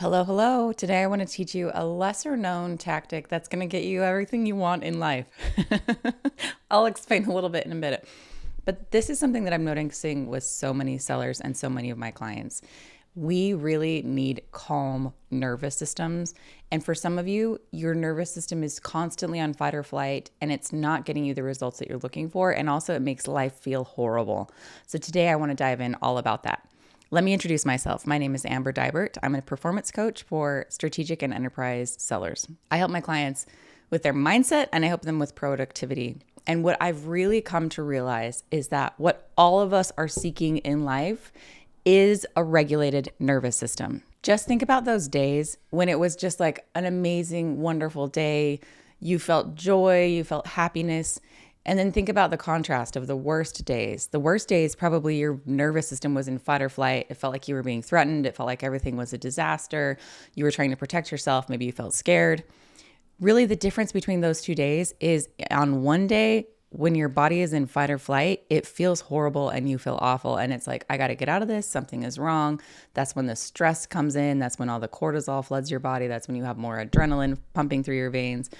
Hello, hello. Today I want to teach you a lesser known tactic that's going to get you everything you want in life. I'll explain a little bit in a minute. But this is something that I'm noticing with so many sellers and so many of my clients. We really need calm nervous systems. And for some of you, your nervous system is constantly on fight or flight and it's not getting you the results that you're looking for. And also, it makes life feel horrible. So today I want to dive in all about that. Let me introduce myself. My name is Amber Deibert. I'm a performance coach for strategic and enterprise sellers. I help my clients with their mindset and I help them with productivity. And what I've really come to realize is that what all of us are seeking in life is a regulated nervous system. Just think about those days when it was just like an amazing, wonderful day. You felt joy, you felt happiness. And then think about the contrast of the worst days. The worst days, probably your nervous system was in fight or flight. It felt like you were being threatened. It felt like everything was a disaster. You were trying to protect yourself. Maybe you felt scared. Really, the difference between those 2 days is on one day, when your body is in fight or flight, it feels horrible and you feel awful. And it's like, I got to get out of this. Something is wrong. That's when the stress comes in. That's when all the cortisol floods your body. That's when you have more adrenaline pumping through your veins.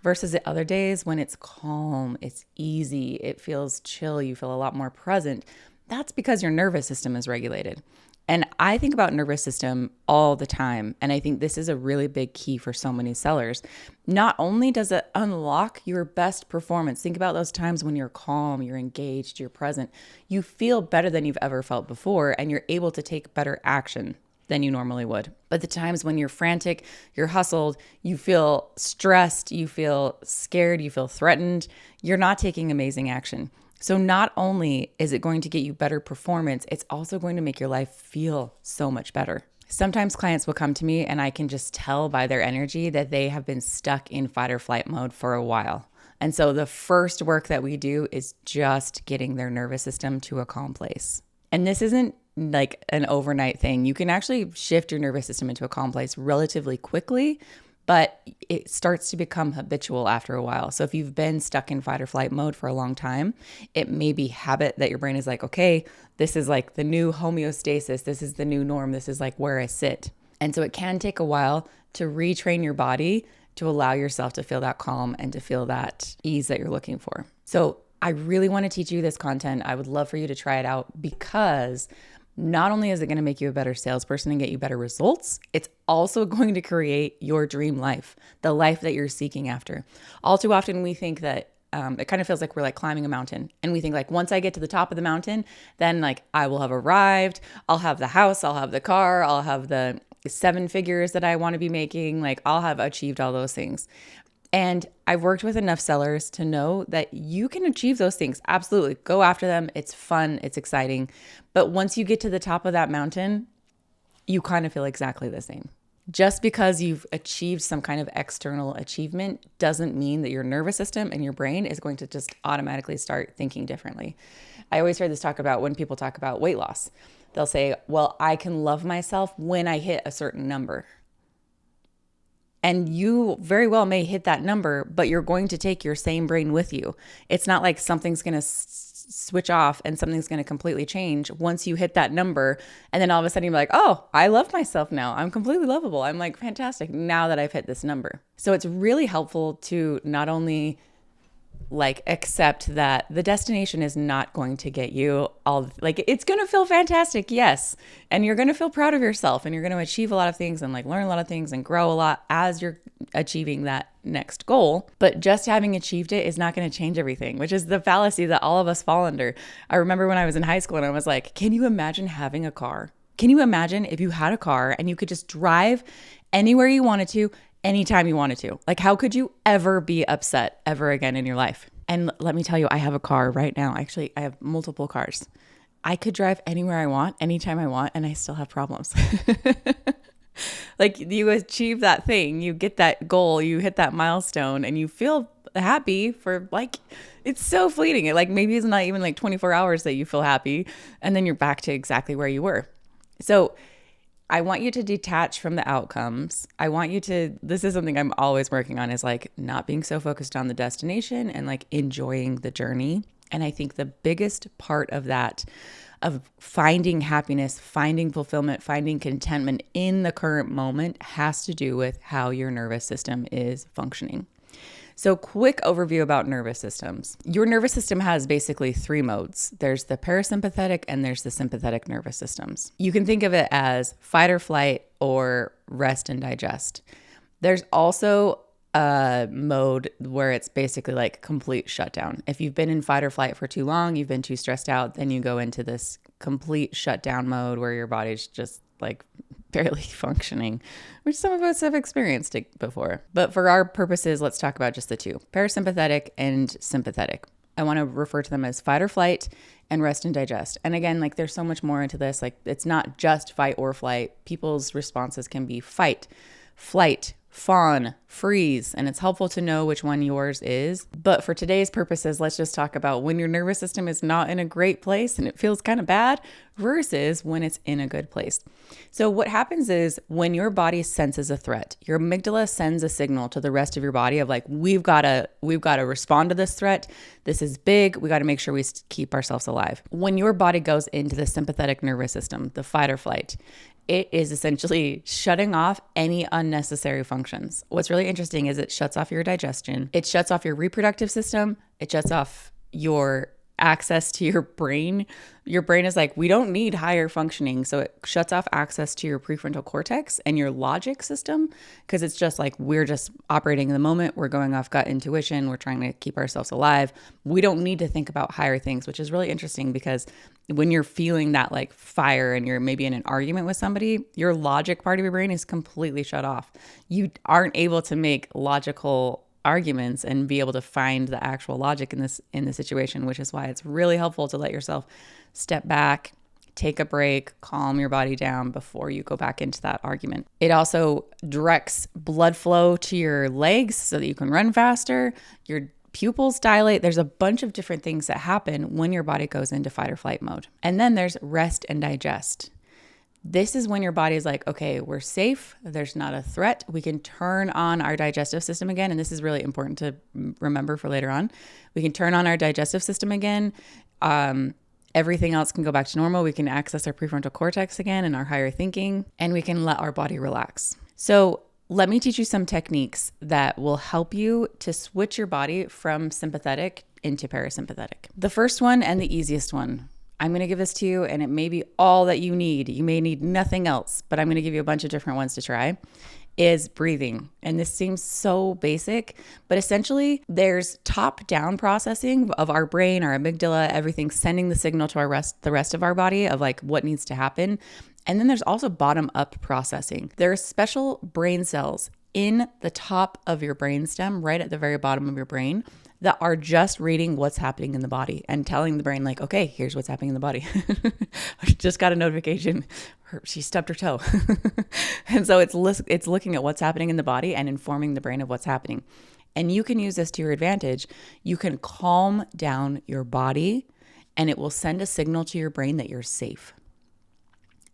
Versus the other days when it's calm, it's easy, it feels chill, you feel a lot more present. That's because your nervous system is regulated. And I think about nervous system all the time. And I think this is a really big key for so many sellers. Not only does it unlock your best performance, think about those times when you're calm, you're engaged, you're present, you feel better than you've ever felt before, and you're able to take better action than you normally would. But the times when you're frantic, you're hustled, you feel stressed, you feel scared, you feel threatened, you're not taking amazing action. So not only is it going to get you better performance, it's also going to make your life feel so much better. Sometimes clients will come to me and I can just tell by their energy that they have been stuck in fight or flight mode for a while. And so the first work that we do is just getting their nervous system to a calm place. And this isn't like an overnight thing. You can actually shift your nervous system into a calm place relatively quickly, but it starts to become habitual after a while. So if you've been stuck in fight or flight mode for a long time, it may be habit that your brain is like, okay, this is like the new homeostasis. This is the new norm. This is like where I sit. And so it can take a while to retrain your body to allow yourself to feel that calm and to feel that ease that you're looking for. So I really want to teach you this content. I would love for you to try it out because not only is it going to make you a better salesperson and get you better results, it's also going to create your dream life, the life that you're seeking after. All too often we think that it kind of feels like we're like climbing a mountain. And we think like, once I get to the top of the mountain, then like I will have arrived. I'll have the house, I'll have the car, I'll have the 7 figures that I want to be making. Like I'll have achieved all those things. And I've worked with enough sellers to know that you can achieve those things. Absolutely. Go after them. It's fun. It's exciting. But once you get to the top of that mountain, you kind of feel exactly the same. Just because you've achieved some kind of external achievement doesn't mean that your nervous system and your brain is going to just automatically start thinking differently. I always hear this talk about when people talk about weight loss. They'll say, well, I can love myself when I hit a certain number. And you very well may hit that number, but you're going to take your same brain with you. It's not like something's going to switch off and something's going to completely change once you hit that number. And then all of a sudden you're like, oh, I love myself now. I'm completely lovable. I'm like fantastic now that I've hit this number. So it's really helpful to not only like accept that the destination is not going to get you all, like it's going to feel fantastic. Yes. And you're going to feel proud of yourself and you're going to achieve a lot of things and like learn a lot of things and grow a lot as you're achieving that next goal. But just having achieved it is not going to change everything, which is the fallacy that all of us fall under. I remember when I was in high school and I was like, can you imagine having a car? Can you imagine if you had a car and you could just drive anywhere you wanted to, anytime you wanted to? Like, how could you ever be upset ever again in your life? And let me tell you, I have a car right now. Actually, I have multiple cars. I could drive anywhere I want, anytime I want, and I still have problems. Like you achieve that thing, you get that goal, you hit that milestone, and you feel happy for like, it's so fleeting. It like maybe it's not even like 24 hours that you feel happy, and then you're back to exactly where you were. So I want you to detach from the outcomes. I want you to, this is something I'm always working on, is like not being so focused on the destination and like enjoying the journey. And I think the biggest part of that of finding happiness, finding fulfillment, finding contentment in the current moment has to do with how your nervous system is functioning. So quick overview about nervous systems. Your nervous system has basically 3 modes. There's the parasympathetic and there's the sympathetic nervous systems. You can think of it as fight or flight or rest and digest. There's also a mode where it's basically like complete shutdown. If you've been in fight or flight for too long, you've been too stressed out, then you go into this complete shutdown mode where your body's just like barely functioning, which some of us have experienced it before. But for our purposes, let's talk about just the 2, parasympathetic and sympathetic. I want to refer to them as fight or flight and rest and digest. And again, like there's so much more into this. Like it's not just fight or flight. People's responses can be fight, flight, fawn, freeze, and it's helpful to know which one yours is. But for today's purposes, let's just talk about when your nervous system is not in a great place and it feels kind of bad versus when it's in a good place. So what happens is when your body senses a threat, your amygdala sends a signal to the rest of your body of like, we've got to respond to this threat. This is big. We got to make sure we keep ourselves alive. When your body goes into the sympathetic nervous system, the fight or flight, it is essentially shutting off any unnecessary functions. What's really interesting is it shuts off your digestion. It shuts off your reproductive system. It shuts off your access to your brain. Your brain is like, we don't need higher functioning. So it shuts off access to your prefrontal cortex and your logic system because it's just like, we're just operating in the moment. We're going off gut intuition. We're trying to keep ourselves alive. We don't need to think about higher things, which is really interesting because when you're feeling that like fire and you're maybe in an argument with somebody, your logic part of your brain is completely shut off. You aren't able to make logical arguments and be able to find the actual logic in the situation, which is why it's really helpful to let yourself step back, take a break, calm your body down before you go back into that argument. It also directs blood flow to your legs so that you can run faster. Your pupils dilate. There's a bunch of different things that happen when your body goes into fight or flight mode. And then there's rest and digest. This is when your body is like, okay, we're safe. There's not a threat. We can turn on our digestive system again. And this is really important to remember for later on. We can turn on our digestive system again. Everything else can go back to normal. We can access our prefrontal cortex again and our higher thinking, and we can let our body relax. So let me teach you some techniques that will help you to switch your body from sympathetic into parasympathetic. The first one and the easiest one, I'm going to give this to you, and it may be all that you need. You may need nothing else, but I'm going to give you a bunch of different ones to try, is breathing. And this seems so basic, but essentially there's top-down processing of our brain, our amygdala, everything sending the signal to the rest of our body of like what needs to happen. And then there's also bottom-up processing. There are special brain cells in the top of your brainstem, right at the very bottom of your brain, that are just reading what's happening in the body and telling the brain like, okay, here's what's happening in the body. I just got a notification. She stubbed her toe. And so it's looking at what's happening in the body and informing the brain of what's happening. And you can use this to your advantage. You can calm down your body and it will send a signal to your brain that you're safe.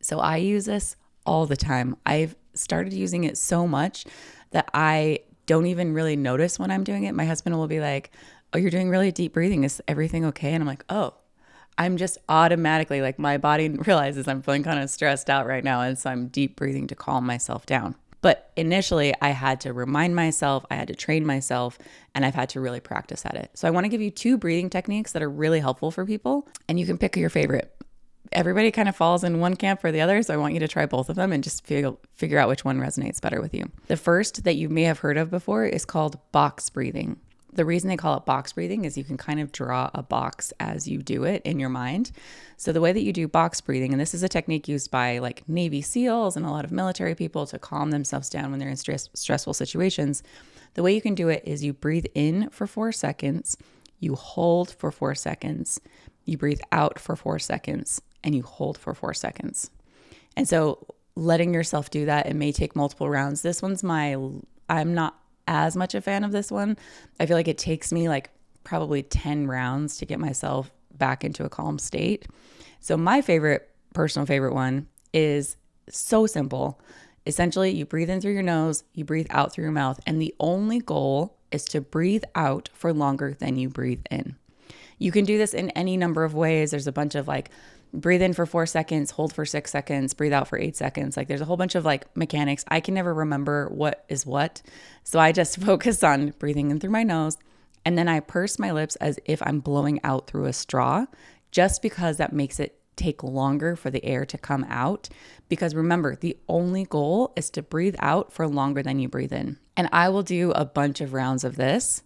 So I use this all the time. I've started using it so much that I don't even really notice when I'm doing it. My husband will be like, oh, you're doing really deep breathing. Is everything okay? And I'm like, oh, I'm just automatically like my body realizes I'm feeling kind of stressed out right now. And so I'm deep breathing to calm myself down. But initially I had to remind myself, I had to train myself, and I've had to really practice at it. So I want to give you 2 breathing techniques that are really helpful for people, and you can pick your favorite. Everybody kind of falls in one camp or the other, so I want you to try both of them and just figure out which one resonates better with you. The first that you may have heard of before is called box breathing. The reason they call it box breathing is you can kind of draw a box as you do it in your mind. So the way that you do box breathing, and this is a technique used by like Navy SEALs and a lot of military people to calm themselves down when they're in stressful situations. The way you can do it is you breathe in for 4 seconds, you hold for 4 seconds, you breathe out for 4 seconds, and you hold for 4 seconds. And so letting yourself do that, it may take multiple rounds. This one's I'm not as much a fan of this one. I feel like it takes me like probably 10 rounds to get myself back into a calm state. So my personal favorite one is so simple. Essentially, you breathe in through your nose, you breathe out through your mouth, and the only goal is to breathe out for longer than you breathe in. You can do this in any number of ways. There's a bunch of like breathe in for 4 seconds, hold for 6 seconds, breathe out for 8 seconds. Like there's a whole bunch of like mechanics. I can never remember what is what. So I just focus on breathing in through my nose. And then I purse my lips as if I'm blowing out through a straw, just because that makes it take longer for the air to come out. Because remember, the only goal is to breathe out for longer than you breathe in. And I will do a bunch of rounds of this.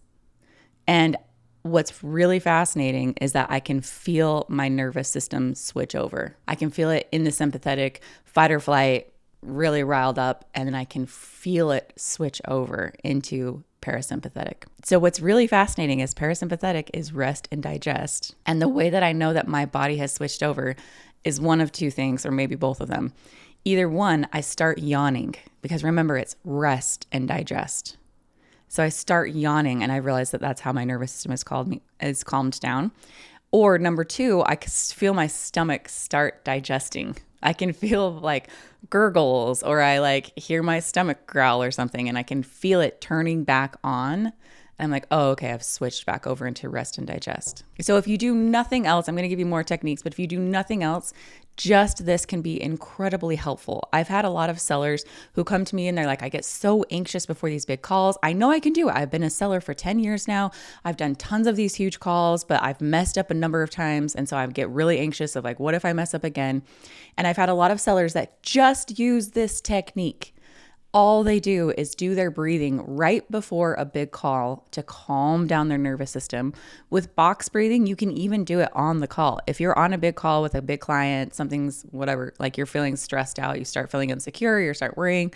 And what's really fascinating is that I can feel my nervous system switch over. I can feel it in the sympathetic, fight or flight, really riled up, and then I can feel it switch over into parasympathetic. So what's really fascinating is parasympathetic is rest and digest. And the way that I know that my body has switched over is one of two things, or maybe both of them. Either one, I start yawning, because remember, it's rest and digest. So I start yawning and I realize that that's how my nervous system is calmed down. Or number two, I can feel my stomach start digesting. I can feel like gurgles, or I like hear my stomach growl or something, and I can feel it turning back on. I'm like, oh, okay, I've switched back over into rest and digest. So if you do nothing else, I'm going to give you more techniques, but if you do nothing else, just this can be incredibly helpful. I've had a lot of sellers who come to me and they're like, I get so anxious before these big calls. I know I can do it. I've been a seller for 10 years now. I've done tons of these huge calls, but I've messed up a number of times. And so I get really anxious of like, what if I mess up again? And I've had a lot of sellers that just use this technique. All they do is do their breathing right before a big call to calm down their nervous system. With box breathing, you can even do it on the call. If you're on a big call with a big client, something's whatever, like you're feeling stressed out, you start feeling insecure, you start worrying,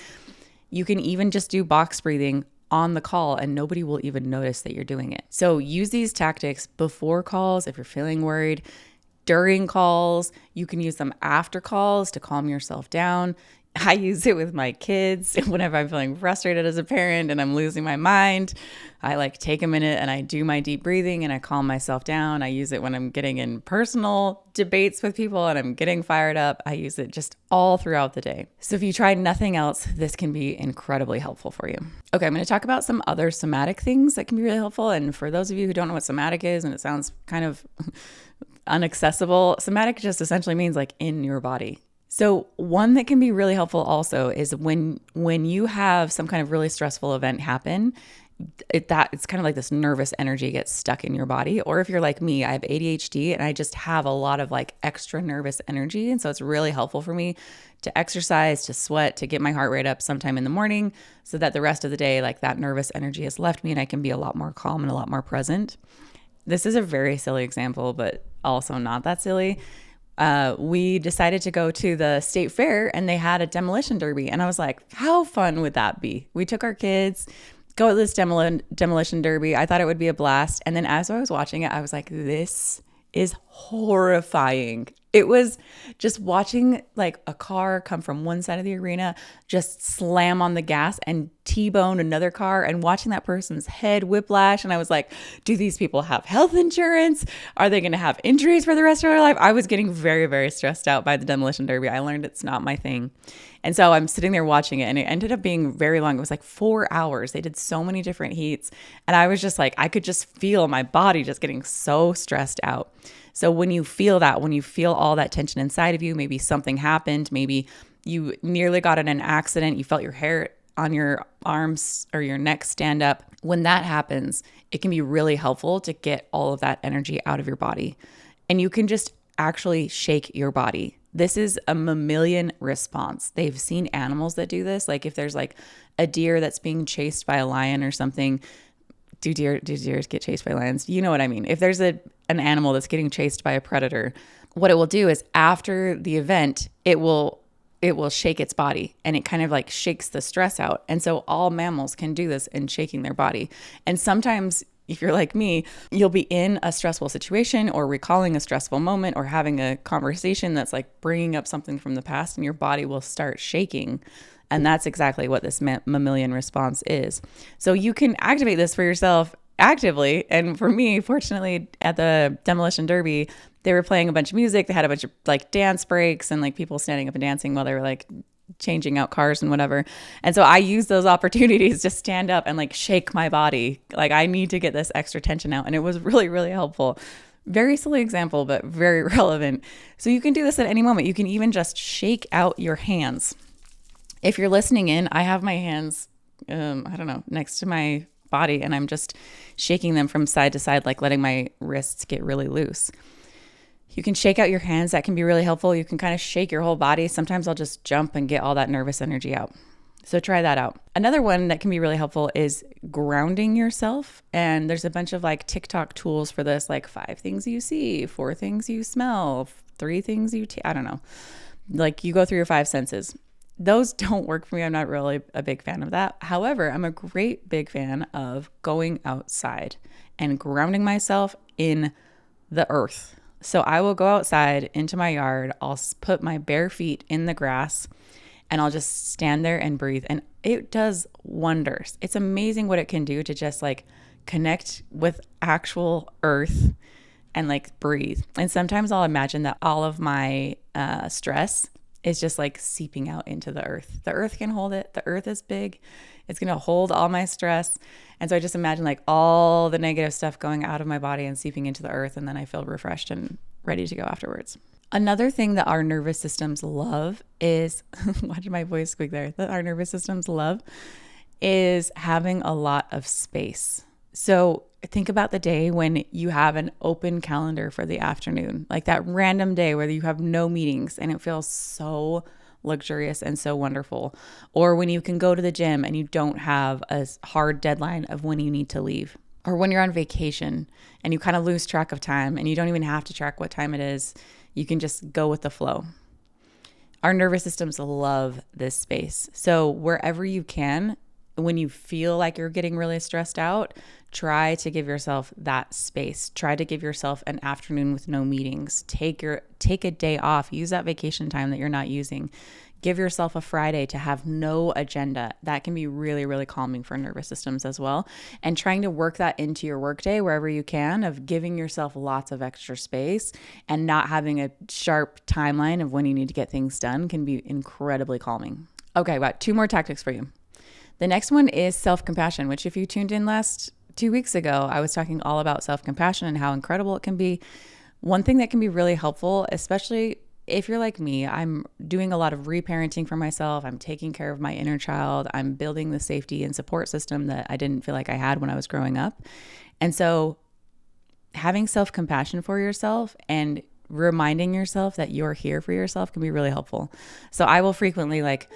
you can even just do box breathing on the call and nobody will even notice that you're doing it. So use these tactics before calls if you're feeling worried. During calls, you can use them after calls to calm yourself down. I use it with my kids whenever I'm feeling frustrated as a parent and I'm losing my mind. I like take a minute and I do my deep breathing and I calm myself down. I use it when I'm getting in personal debates with people and I'm getting fired up. I use it just all throughout the day. So if you try nothing else, this can be incredibly helpful for you. Okay, I'm going to talk about some other somatic things that can be really helpful. And for those of you who don't know what somatic is, and it sounds kind of inaccessible, somatic just essentially means like in your body. So one that can be really helpful also is when you have some kind of really stressful event happen, it's kind of like this nervous energy gets stuck in your body. Or if you're like me, I have ADHD and I just have a lot of like extra nervous energy. And so it's really helpful for me to exercise, to sweat, to get my heart rate up sometime in the morning so that the rest of the day, like that nervous energy has left me and I can be a lot more calm and a lot more present. This is a very silly example, but also not that silly. We decided to go to the state fair and they had a demolition derby. And I was like, how fun would that be? We took our kids, go to this demolition derby. I thought it would be a blast. And then as I was watching it, I was like, this is horrifying. It was just watching like a car come from one side of the arena, just slam on the gas and T-bone another car and watching that person's head whiplash. And I was like, do these people have health insurance? Are they going to have injuries for the rest of their life? I was getting very, very stressed out by the demolition derby. I learned it's not my thing. And so I'm sitting there watching it and it ended up being very long. It was like 4 hours. They did so many different heats. And I was just like, I could just feel my body just getting so stressed out. So when you feel that, when you feel all that tension inside of you, maybe something happened, maybe you nearly got in an accident, you felt your hair on your arms or your neck stand up. When that happens, it can be really helpful to get all of that energy out of your body. And you can just actually shake your body. This is a mammalian response. They've seen animals that do this. Like if there's like a deer that's being chased by a lion or something. Do deers get chased by lions? You know what I mean. If there's an animal that's getting chased by a predator, what it will do is after the event, it will shake its body and it kind of like shakes the stress out. And so all mammals can do this in shaking their body. And sometimes if you're like me, you'll be in a stressful situation or recalling a stressful moment or having a conversation that's like bringing up something from the past and your body will start shaking. And that's exactly what this mammalian response is. So you can activate this for yourself actively. And for me, fortunately, at the demolition derby, they were playing a bunch of music. They had a bunch of like dance breaks and like people standing up and dancing while they were like changing out cars and whatever. And so I use those opportunities to stand up and like shake my body. Like I need to get this extra tension out. And it was really, really helpful Very silly example, but very relevant. So you can do this at any moment. You can even just shake out your hands. If you're listening in, I have my hands, next to my body, and I'm just shaking them from side to side, like letting my wrists get really loose. You can shake out your hands. That can be really helpful. You can kind of shake your whole body. Sometimes I'll just jump and get all that nervous energy out. So try that out. Another one that can be really helpful is grounding yourself. And there's a bunch of like TikTok tools for this, like 5 things you see, 4 things you smell, 3 things you I don't know. Like you go through your 5 senses. Those don't work for me. I'm not really a big fan of that. However, I'm a great big fan of going outside and grounding myself in the earth. So I will go outside into my yard. I'll put my bare feet in the grass and I'll just stand there and breathe. And it does wonders. It's amazing what it can do to just like connect with actual earth and like breathe. And sometimes I'll imagine that all of my stress is just like seeping out into the earth. The earth can hold it. The earth is big. It's going to hold all my stress. And so I just imagine like all the negative stuff going out of my body and seeping into the earth. And then I feel refreshed and ready to go afterwards. Another thing that our nervous systems love is, why did my voice squeak there? That our nervous systems love is having a lot of space. So think about the day when you have an open calendar for the afternoon, like that random day where you have no meetings and it feels so luxurious and so wonderful. Or when you can go to the gym and you don't have a hard deadline of when you need to leave. Or when you're on vacation and you kind of lose track of time and you don't even have to track what time it is. You can just go with the flow. Our nervous systems love this space. So wherever you can, when you feel like you're getting really stressed out, try to give yourself that space. Try to give yourself an afternoon with no meetings. Take a day off. Use that vacation time that you're not using. Give yourself a Friday to have no agenda. That can be really, really calming for nervous systems as well. And trying to work that into your workday wherever you can, of giving yourself lots of extra space and not having a sharp timeline of when you need to get things done can be incredibly calming. Okay, I've got 2 more tactics for you. The next one is self-compassion, which if you tuned in last 2 weeks ago, I was talking all about self-compassion and how incredible it can be. One thing that can be really helpful, especially if you're like me, I'm doing a lot of reparenting for myself. I'm taking care of my inner child. I'm building the safety and support system that I didn't feel like I had when I was growing up. And so having self-compassion for yourself and reminding yourself that you're here for yourself can be really helpful. So I will frequently like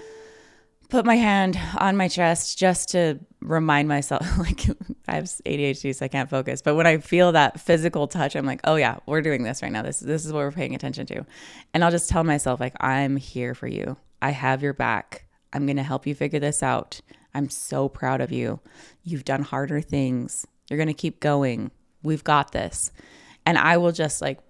put my hand on my chest just to remind myself, like I have ADHD, so I can't focus. But when I feel that physical touch, I'm like, oh yeah, we're doing this right now. This is what we're paying attention to. And I'll just tell myself like, I'm here for you. I have your back. I'm going to help you figure this out. I'm so proud of you. You've done harder things. You're going to keep going. We've got this. And I will just like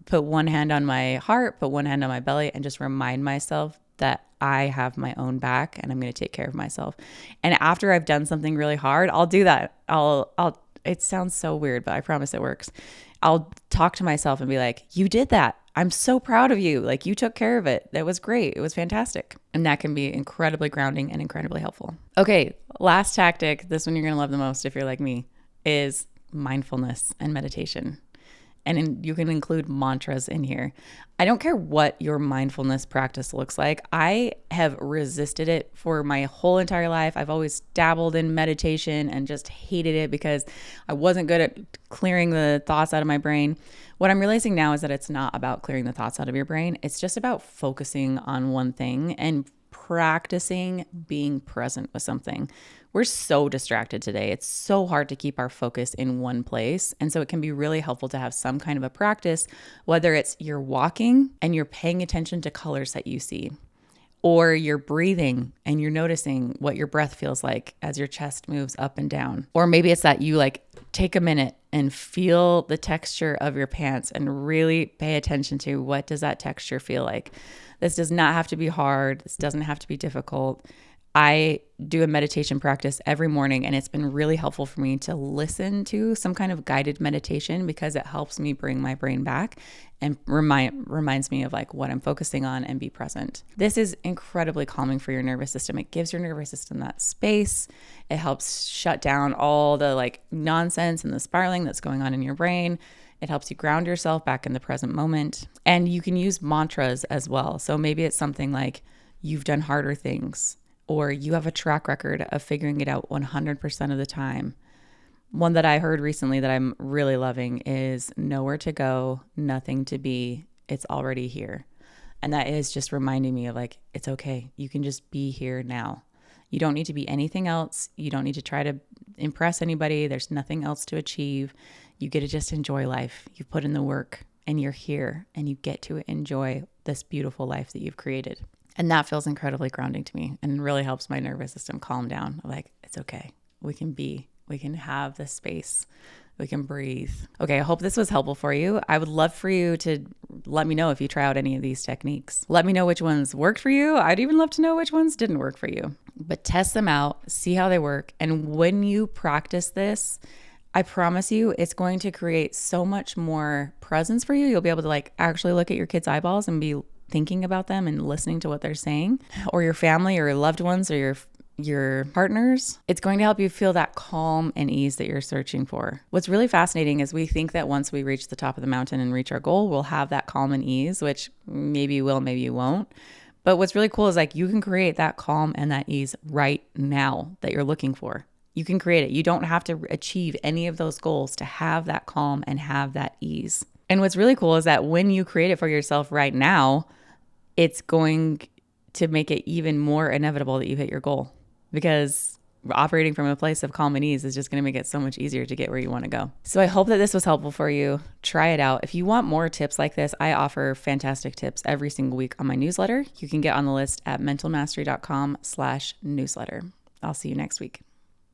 put one hand on my heart, put one hand on my belly, and just remind myself that I have my own back and I'm going to take care of myself. And after I've done something really hard, I'll do that. It sounds so weird, but I promise it works. I'll talk to myself and be like, you did that. I'm so proud of you. Like you took care of it. That was great. It was fantastic. And that can be incredibly grounding and incredibly helpful. Okay. Last tactic. This one you're going to love the most if you're like me, is mindfulness and meditation. And you can include mantras in here. I don't care what your mindfulness practice looks like. I have resisted it for my whole entire life. I've always dabbled in meditation and just hated it because I wasn't good at clearing the thoughts out of my brain. What I'm realizing now is that it's not about clearing the thoughts out of your brain. It's just about focusing on one thing and practicing being present with something. We're so distracted today. It's so hard to keep our focus in one place. And so it can be really helpful to have some kind of a practice, whether it's you're walking and you're paying attention to colors that you see, or you're breathing and you're noticing what your breath feels like as your chest moves up and down. Or maybe it's that you like take a minute and feel the texture of your pants and really pay attention to what does that texture feel like. This does not have to be hard. This doesn't have to be difficult. I do a meditation practice every morning, and it's been really helpful for me to listen to some kind of guided meditation because it helps me bring my brain back and reminds me of like what I'm focusing on and be present. This is incredibly calming for your nervous system. It gives your nervous system that space. It helps shut down all the like nonsense and the spiraling that's going on in your brain. It helps you ground yourself back in the present moment. And you can use mantras as well. So maybe it's something like you've done harder things, or you have a track record of figuring it out 100% of the time. One that I heard recently that I'm really loving is nowhere to go, nothing to be, it's already here. And that is just reminding me of like, it's okay. You can just be here now. You don't need to be anything else. You don't need to try to impress anybody. There's nothing else to achieve. You get to just enjoy life. You put in the work and you're here and you get to enjoy this beautiful life that you've created. And that feels incredibly grounding to me and really helps my nervous system calm down. Like, it's okay. We can have this space. We can breathe. Okay, I hope this was helpful for you. I would love for you to let me know if you try out any of these techniques. Let me know which ones worked for you. I'd even love to know which ones didn't work for you. But test them out, see how they work. And when you practice this, I promise you it's going to create so much more presence for you. You'll be able to like actually look at your kids' eyeballs and be thinking about them and listening to what they're saying, or your family or your loved ones or your partners. It's going to help you feel that calm and ease that you're searching for. What's really fascinating is we think that once we reach the top of the mountain and reach our goal, we'll have that calm and ease, which maybe you will, maybe you won't. But what's really cool is like you can create that calm and that ease right now that you're looking for. You can create it. You don't have to achieve any of those goals to have that calm and have that ease. And what's really cool is that when you create it for yourself right now, it's going to make it even more inevitable that you hit your goal, because operating from a place of calm and ease is just going to make it so much easier to get where you want to go. So I hope that this was helpful for you. Try it out. If you want more tips like this, I offer fantastic tips every single week on my newsletter. You can get on the list at mentalmastery.com/newsletter. I'll see you next week.